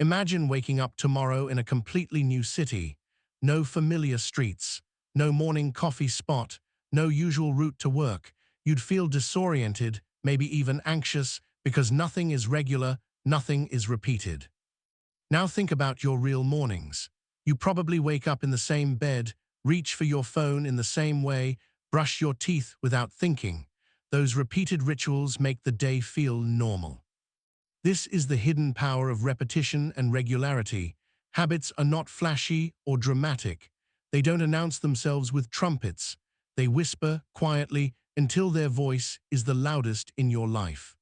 Imagine waking up tomorrow in a completely new city. No familiar streets, no morning coffee spot, no usual route to work. You'd feel disoriented, maybe even anxious, because nothing is regular, nothing is repeated. Now think about your real mornings. You probably wake up in the same bed, reach for your phone in the same way, brush your teeth without thinking. Those repeated rituals make the day feel normal. This is the hidden power of repetition and regularity. Habits are not flashy or dramatic. They don't announce themselves with trumpets. They whisper quietly until their voice is the loudest in your life.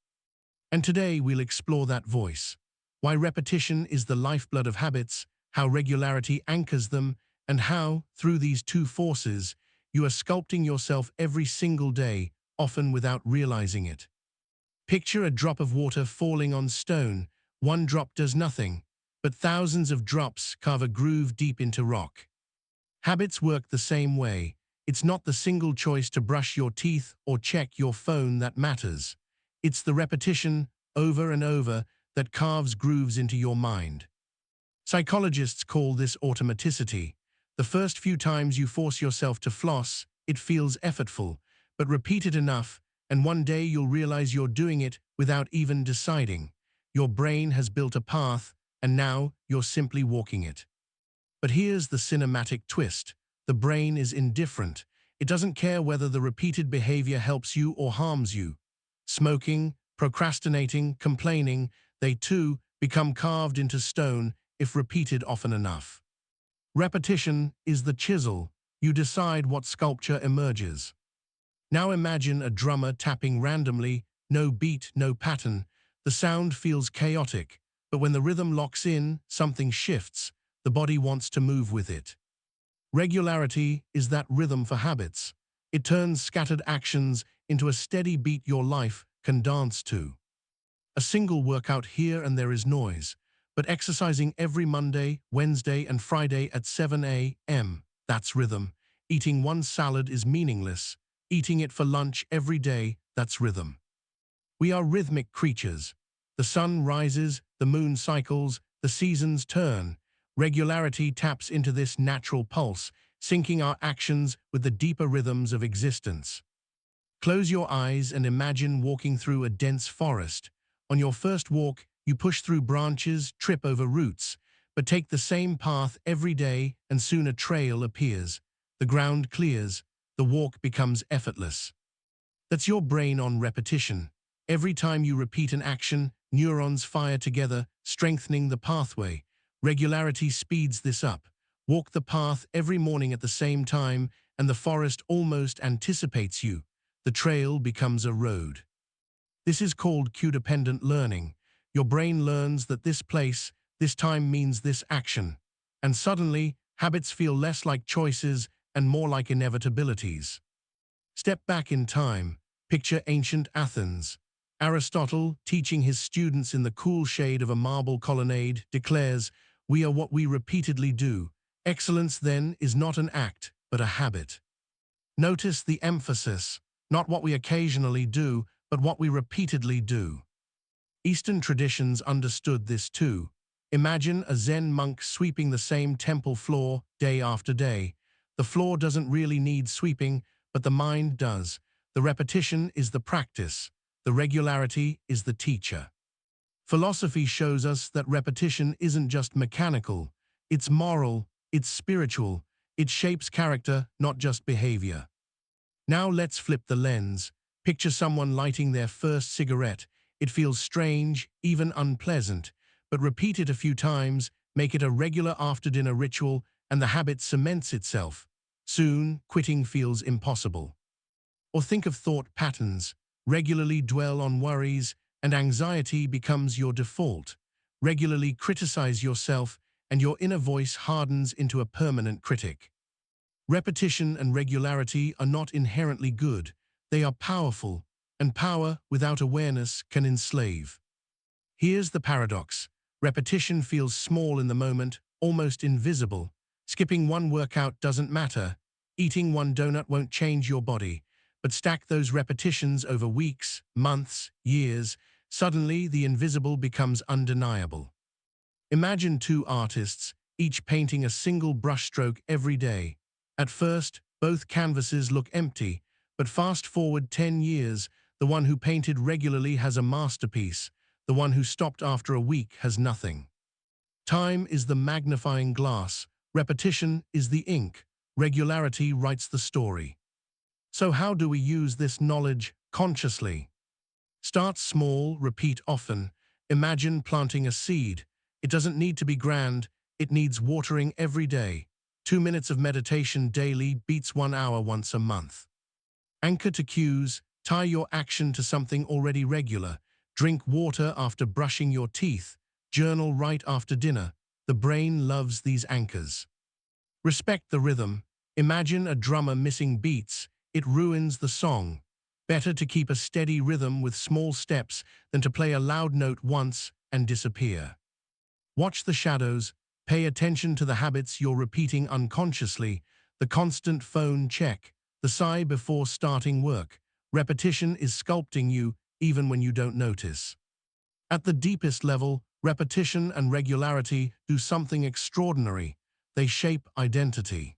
And today we'll explore that voice. Why repetition is the lifeblood of habits, how regularity anchors them, and how, through these two forces, you are sculpting yourself every single day, often without realizing it. Picture a drop of water falling on stone. One drop does nothing, but thousands of drops carve a groove deep into rock. Habits work the same way. It's not the single choice to brush your teeth or check your phone that matters. It's the repetition, over and over, that carves grooves into your mind. Psychologists call this automaticity. The first few times you force yourself to floss, it feels effortful, but repeat it enough, and one day you'll realize you're doing it without even deciding. Your brain has built a path, and now you're simply walking it. But here's the cinematic twist. The brain is indifferent. It doesn't care whether the repeated behavior helps you or harms you. Smoking, procrastinating, complaining, they too become carved into stone if repeated often enough. Repetition is the chisel. You decide what sculpture emerges. Now imagine a drummer tapping randomly, no beat, no pattern. The sound feels chaotic, but when the rhythm locks in, something shifts. The body wants to move with it. Regularity is that rhythm for habits. It turns scattered actions into a steady beat your life can dance to. A single workout here and there is noise, but exercising every Monday, Wednesday, and Friday at 7 a.m., that's rhythm. Eating one salad is meaningless. Eating it for lunch every day, that's rhythm. We are rhythmic creatures. The sun rises, the moon cycles, the seasons turn. Regularity taps into this natural pulse, syncing our actions with the deeper rhythms of existence. Close your eyes and imagine walking through a dense forest. On your first walk, you push through branches, trip over roots, but take the same path every day and soon a trail appears. The ground clears, the walk becomes effortless. That's your brain on repetition. Every time you repeat an action, neurons fire together, strengthening the pathway. Regularity speeds this up. Walk the path every morning at the same time, and the forest almost anticipates you. The trail becomes a road. This is called cue-dependent learning. Your brain learns that this place, this time means this action. And suddenly, habits feel less like choices and more like inevitabilities. Step back in time. Picture ancient Athens. Aristotle, teaching his students in the cool shade of a marble colonnade, declares, "We are what we repeatedly do." Excellence, then, is not an act, but a habit. Notice the emphasis, not what we occasionally do, but what we repeatedly do. Eastern traditions understood this too. Imagine a Zen monk sweeping the same temple floor day after day. The floor doesn't really need sweeping, but the mind does. The repetition is the practice. The regularity is the teacher. Philosophy shows us that repetition isn't just mechanical. It's moral, it's spiritual. It shapes character, not just behavior. Now let's flip the lens. Picture someone lighting their first cigarette. It feels strange, even unpleasant, but repeat it a few times, make it a regular after-dinner ritual, and the habit cements itself. Soon, quitting feels impossible. Or think of thought patterns. Regularly dwell on worries, and anxiety becomes your default. Regularly criticize yourself, and your inner voice hardens into a permanent critic. Repetition and regularity are not inherently good. They are powerful, and power without awareness can enslave. Here's the paradox. Repetition feels small in the moment, almost invisible. Skipping one workout doesn't matter. Eating one donut won't change your body. But stack those repetitions over weeks, months, years. Suddenly, the invisible becomes undeniable. Imagine two artists, each painting a single brushstroke every day. At first, both canvases look empty, but fast forward 10 years, the one who painted regularly has a masterpiece. The one who stopped after a week has nothing. Time is the magnifying glass. Repetition is the ink. Regularity writes the story. So how do we use this knowledge consciously? Start small, repeat often. Imagine planting a seed. It doesn't need to be grand, it needs watering every day. 2 minutes of meditation daily beats 1 hour once a month. Anchor to cues, tie your action to something already regular. Drink water after brushing your teeth. Journal right after dinner. The brain loves these anchors. Respect the rhythm. Imagine a drummer missing beats. It ruins the song. Better to keep a steady rhythm with small steps than to play a loud note once and disappear. Watch the shadows. Pay attention to the habits you're repeating unconsciously. The constant phone check. The sigh before starting work. Repetition is sculpting you even when you don't notice. At the deepest level, repetition and regularity do something extraordinary. They shape identity.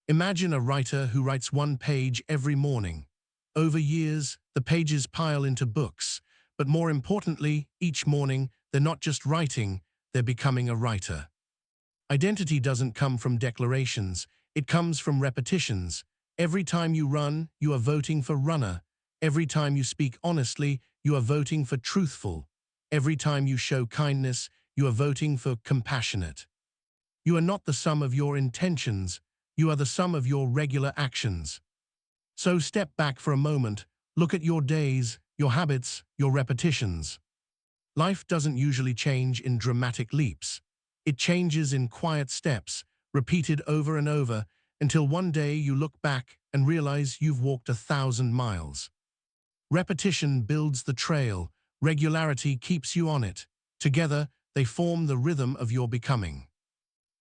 Imagine a writer who writes one page every morning. Over years, the pages pile into books. But more importantly, each morning, they're not just writing, they're becoming a writer. Identity doesn't come from declarations, it comes from repetitions. Every time you run, you are voting for runner. Every time you speak honestly, you are voting for truthful. Every time you show kindness, you are voting for compassionate. You are not the sum of your intentions, you are the sum of your regular actions. So step back for a moment, look at your days, your habits, your repetitions. Life doesn't usually change in dramatic leaps. It changes in quiet steps, repeated over and over, until one day you look back and realize you've walked 1,000 miles. Repetition builds the trail, regularity keeps you on it. Together, they form the rhythm of your becoming.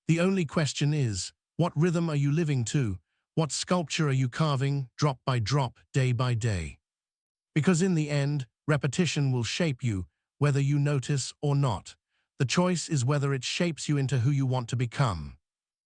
The only question is, what rhythm are you living to? What sculpture are you carving, drop by drop, day by day? Because in the end, repetition will shape you, whether you notice or not. The choice is whether it shapes you into who you want to become.